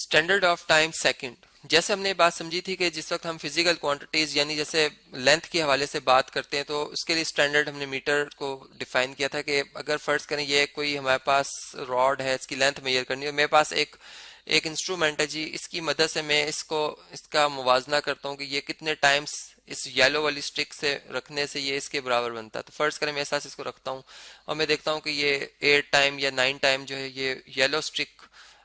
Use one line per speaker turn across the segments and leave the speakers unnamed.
Standard of time second. जैसे हमने बात समझी थी कि जिस वक्त हम फिजिकल क्वांटिटीज यानी जैसे लेंथ के हवाले से बात करते हैं तो उसके लिए स्टैंडर्ड हमने मीटर को डिफाइन किया था कि अगर फर्ज करें ये कोई हमारे पास रॉड है, इसकी लेंथ मेजर करनी है, मेरे पास एक एक इंस्ट्रूमेंट है जी, इसकी मदद से मैं इसका मुवाजना करता हूँ कि ये कितने टाइम्स इस येलो वाली स्टिक से रखने से ये इसके बराबर बनता है। तो फर्ज करें मैं ऐसा इसको रखता हूँ और मैं देखता हूँ कि ये 8 टाइम या 9 टाइम जो है ये येलो स्टिक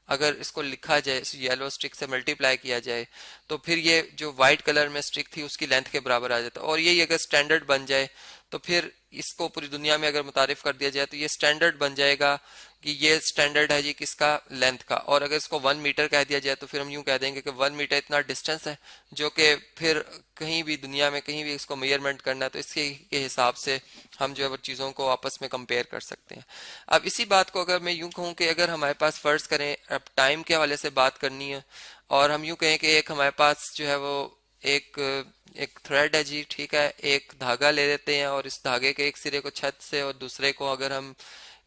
अगर इसको लिखा जाए, इस येलो स्टिक से मल्टीप्लाई किया जाए तो फिर ये जो व्हाइट कलर में स्टिक थी उसकी लेंथ के बराबर आ जाता है। और यही अगर स्टैंडर्ड बन जाए तो फिर इसको पूरी दुनिया में अगर मुतारिफ कर दिया जाए तो ये स्टैंडर्ड बन जाएगा कि ये स्टैंडर्ड है जी किसका, लेंथ का। और अगर इसको 1 मीटर कह दिया जाए तो फिर हम यूं कह देंगे कि 1 मीटर इतना डिस्टेंस है जो कि फिर कहीं भी दुनिया में कहीं भी इसको मेजरमेंट करना है तो इसके के हिसाब से हम जो है वो चीज़ों को आपस में कंपेयर कर सकते हैं। अब इसी बात को अगर मैं यूं कहूँ कि अगर हमारे पास फर्ज करें अब टाइम के हवाले से बात करनी है और हम यूं कहें कि एक हमारे पास जो है वो एक एक थ्रेड है जी, ठीक है, एक धागा ले लेते हैं और इस धागे के एक सिरे को छत से और दूसरे को अगर हम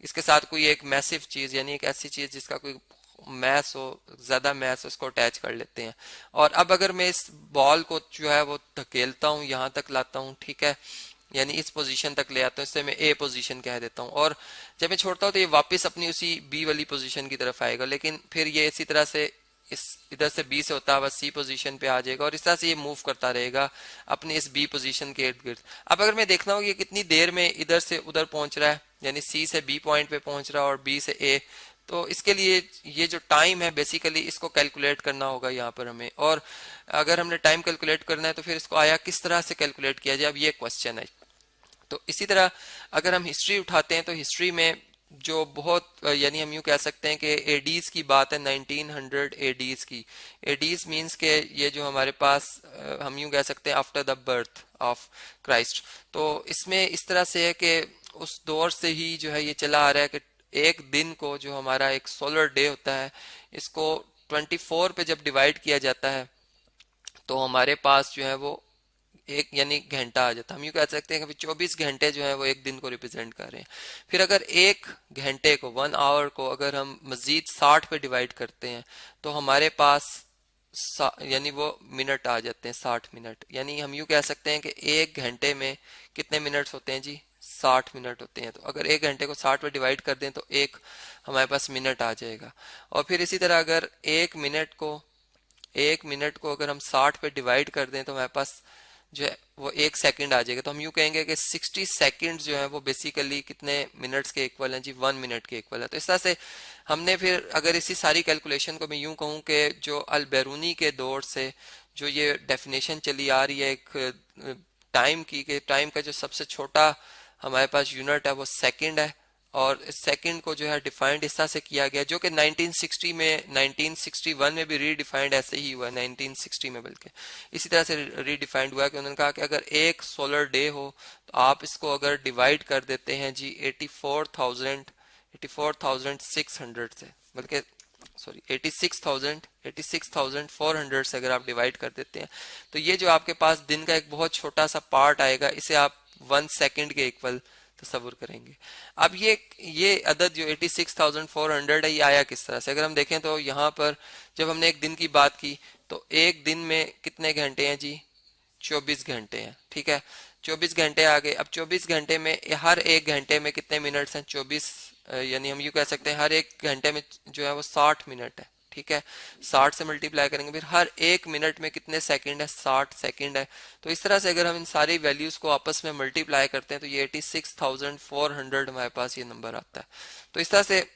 इसके साथ कोई एक मैसिव चीज यानी एक ऐसी चीज जिसका कोई मैस हो, ज्यादा मैस हो, उसको अटैच कर लेते हैं। और अब अगर मैं इस बॉल को जो है वो धकेलता हूँ, यहाँ तक लाता हूँ, ठीक है, यानी इस पोजीशन तक ले आता हूँ, इससे मैं ए पोजीशन कह देता हूँ। और जब मैं छोड़ता हूँ तो ये वापस अपनी उसी बी वाली पोजीशन की तरफ आएगा, लेकिन फिर ये इसी तरह से इस इधर से बी से होता हुआ सी पोजीशन पे आ जाएगा और इस तरह से ये मूव करता रहेगा अपने इस बी पोजीशन के इर्द गिर्द। अब अगर मैं देखना हो कि ये कितनी देर में इधर से उधर पहुंच रहा है, यानी सी से बी पॉइंट पे पहुंच रहा है और बी से ए, तो इसके लिए ये जो टाइम है बेसिकली इसको कैलकुलेट करना होगा यहाँ पर हमें। और अगर हमने टाइम कैलकुलेट करना है तो फिर इसको आया किस तरह से कैलकुलेट किया जाए, अब ये क्वेश्चन है। तो इसी तरह अगर हम हिस्ट्री उठाते हैं तो हिस्ट्री में जो बहुत यानी हम यूं कह सकते हैं कि एडीज की बात है, 1900 एडीज की। एडीज मींस के ये जो हमारे पास हम यूं कह सकते हैं after the birth of Christ. तो इसमें इस तरह से है कि उस दौर से ही जो है ये चला आ रहा है कि एक दिन को जो हमारा एक सोलर डे होता है इसको 24 पे जब डिवाइड किया जाता है तो हमारे पास जो है वो एक यानी घंटा आ जाता है। हम यूँ कह सकते हैं कि 24 घंटे जो है वो एक दिन को रिप्रेजेंट कर रहे हैं। फिर अगर एक घंटे को, 1 आवर को अगर हम मजीद 60 पे डिवाइड करते हैं तो हमारे पास यानी वो मिनट आ जाते हैं, 60 मिनट। यानी हम यूँ कह सकते हैं कि एक घंटे में कितने मिनट्स होते हैं जी, 60 मिनट होते हैं। तो अगर एक घंटे को 60 पे डिवाइड कर दें तो एक हमारे पास मिनट आ जाएगा। और फिर इसी तरह अगर एक मिनट को अगर हम 60 पे डिवाइड कर दें तो हमारे पास जो है वो एक सेकंड आ जाएगा। तो हम यूं कहेंगे कि 60 सेकंड जो है वो बेसिकली कितने मिनट्स के इक्वल हैं जी, 1 मिनट के इक्वल है। तो इस तरह से हमने फिर अगर इसी सारी कैलकुलेशन को मैं यूं कहूं कि जो अल बैरूनी के दौर से जो ये डेफिनेशन चली आ रही है एक टाइम की, कि टाइम का जो सबसे छोटा हमारे पास यूनिट है वो सेकंड है और सेकंड को जो है डिफाइंड इस तरह से किया गया जो कि 1960 में 1961 में भी रीडिफाइंड ऐसे ही हुआ, 1960 में बल्कि इसी तरह से रीडिफाइंड हुआ कि उन्होंने कहा कि अगर एक सोलर डे हो तो आप इसको अगर डिवाइड कर देते हैं जी 84,600 से, बल्कि सॉरी 86,400 से अगर आप डिवाइड कर देते हैं तो ये जो आपके पास दिन का एक बहुत छोटा सा पार्ट आएगा, इसे आप 1 सेकंड के इक्वल तस्वुर करेंगे। अब ये अदद जो 86,400 है ये आया किस तरह से, अगर हम देखें तो यहाँ पर जब हमने एक दिन की बात की तो एक दिन में कितने घंटे हैं जी, 24 घंटे हैं, ठीक है, 24 घंटे आ गए। अब 24 घंटे में हर एक घंटे में कितने मिनट्स हैं, 24, यानी हम यूँ कह सकते हैं हर एक घंटे में जो है वो 60 मिनट है, ठीक है, 60 से मल्टीप्लाई करेंगे। फिर हर एक मिनट में कितने सेकंड है, 60 सेकंड है। तो इस तरह से अगर हम इन सारी वैल्यूज को आपस में मल्टीप्लाई करते हैं तो ये 86,400 हमारे पास ये नंबर आता है। तो इस तरह से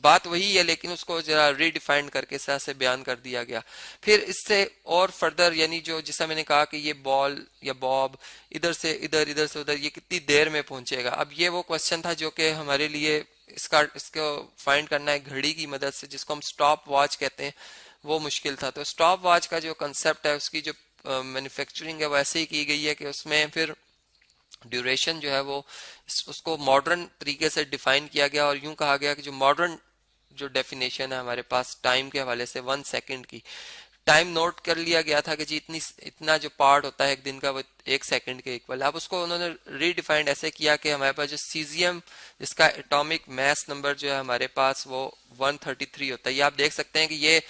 बात वही है लेकिन उसको जरा रीडिफाइंड करके इस तरह से बयान कर दिया गया। फिर इससे और फर्दर यानी जो जैसा मैंने कहा कि ये बॉल या बॉब इधर से इधर, इधर से उधर, ये कितनी देर में पहुंचेगा। अब ये वो क्वेश्चन था जो कि हमारे लिए इसको फाइंड करना है घड़ी की मदद से, जिसको हम स्टॉप वॉच कहते हैं, वो मुश्किल था। तो स्टॉप वॉच का जो कंसेप्ट है उसकी जो मैन्युफैक्चरिंग है वो ऐसे ही की गई है कि उसमें फिर ड्यूरेशन जो है वो उसको मॉडर्न तरीके से डिफाइन किया गया और यूं कहा गया कि जो मॉडर्न जो डेफिनेशन है हमारे पास टाइम के हवाले से 1 सेकंड की, टाइम नोट कर लिया गया था कि जी इतना जो पार्ट होता है एक दिन का वो 1 सेकंड के इक्वल है। अब उसको उन्होंने रीडिफाइंड ऐसे किया कि हमारे पास जो सीजियम जिसका एटॉमिक मास नंबर जो है हमारे पास वो 133 होता है। ये आप देख सकते हैं कि ये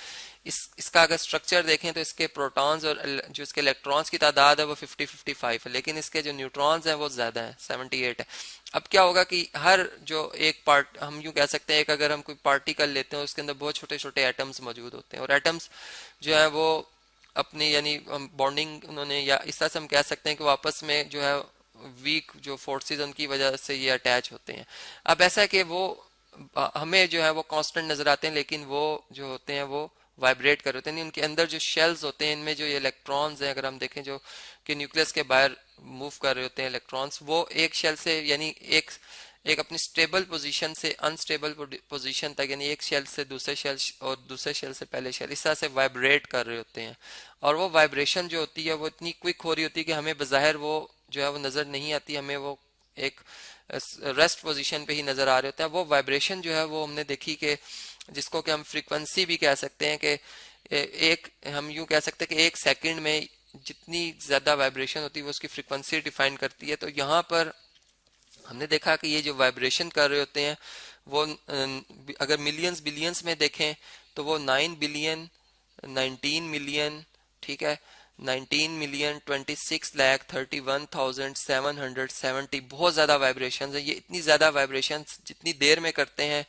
इसका अगर स्ट्रक्चर देखें तो इसके प्रोटॉन्स और जो इसके इलेक्ट्रॉन्स की तादाद है वो 50-55 है, लेकिन इसके जो न्यूट्रॉन्स हैं वो ज़्यादा है, 78 है। अब क्या होगा कि हर जो एक पार्ट, हम यूँ कह सकते हैं, एक अगर हम कोई पार्टिकल लेते हैं उसके अंदर बहुत छोटे छोटे एटम्स मौजूद होते हैं, और एटम्स जो है वो अपनी यानी बॉन्डिंग उन्होंने, या इस तरह से हम कह सकते हैं कि वो आपस में जो है वीक जो फोर्सेस उनकी वजह से ये अटैच होते हैं। अब ऐसा है कि वो हमें जो है वो कांस्टेंट नजर आते हैं, लेकिन वो जो होते हैं वो वाइब्रेट कर रहे होते हैं। उनके अंदर जो शेल्स होते हैं, इनमें जो ये इलेक्ट्रॉन्स हैं, अगर हम देखें जो कि न्यूक्लियस के बाहर मूव कर रहे होते हैं इलेक्ट्रॉन्स, वो एक शेल से यानी एक एक अपनी स्टेबल पोजीशन से अनस्टेबल पोजीशन तक, यानी एक शेल से दूसरे शेल और दूसरे शेल से पहले शेल, इस तरह से वाइब्रेट कर रहे होते हैं। और वो वाइब्रेशन जो होती है वो इतनी क्विक हो रही होती है कि हमें बज़ाहिर वो जो है वो नज़र नहीं आती, हमें वो एक रेस्ट पोजीशन पे ही नज़र आ रहे होते हैं। वो वाइब्रेशन जो है वो हमने देखी कि जिसको कि हम फ्रीक्वेंसी भी कह सकते हैं, कि एक हम यूं कह सकते हैं कि एक सेकंड में जितनी ज़्यादा वाइब्रेशन होती है वो उसकी फ्रीक्वेंसी डिफाइन करती है। तो यहाँ पर हमने देखा कि ये जो वाइब्रेशन कर रहे होते हैं वो अगर मिलियंस बिलियंस में देखें तो वो 9 बिलियन, 19 मिलियन, ठीक है, 19 मिलियन, 26 लाख 31,770, बहुत ज़्यादा वाइब्रेशन है। ये इतनी ज़्यादा वाइब्रेशन जितनी देर में करते हैं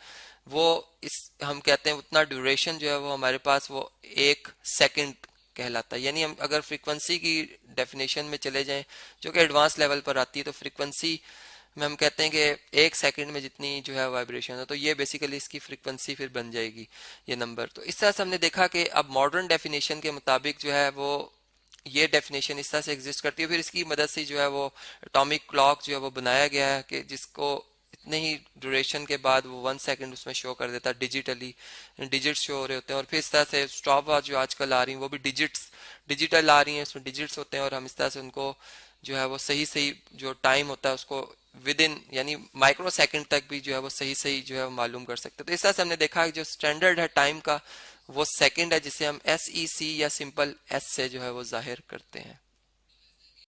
वो इस हम कहते हैं उतना ड्यूरेशन जो है वो हमारे पास वो 1 सेकंड कहलाता है। यानी हम अगर फ्रीक्वेंसी की डेफिनेशन में चले जाएं जो कि एडवांस लेवल पर आती है, तो फ्रीक्वेंसी में हम कहते हैं कि 1 सेकंड में जितनी जो है वाइब्रेशन है, तो ये बेसिकली इसकी फ्रीक्वेंसी फिर बन जाएगी ये नंबर। तो इस तरह से हमने देखा कि अब मॉडर्न डेफिनेशन के मुताबिक जो है वो ये डेफिनेशन इस तरह से एग्जिस्ट करती है। फिर इसकी मदद से जो है वो एटॉमिक क्लॉक जो है वो बनाया गया है कि जिसको इतने ही ड्यूरेशन के बाद वो 1 सेकंड उसमें शो कर देता है, डिजिटली डिजिट्स शो हो रहे होते हैं। और फिर इस तरह से स्टॉप वॉच जो आजकल आ रही हैं वो भी डिजिटल आ रही हैं, उसमें डिजिट्स होते हैं, और हम इस तरह से उनको जो है वो सही सही जो टाइम होता है उसको विद इन यानी माइक्रो सेकंड तक भी जो है वो सही सही जो है मालूम कर सकते हैं। तो इस तरह से हमने देखा कि जो स्टैंडर्ड है टाइम का वो सेकंड है, जिसे हम SEC या सिंपल S से जो है वो जाहिर करते हैं।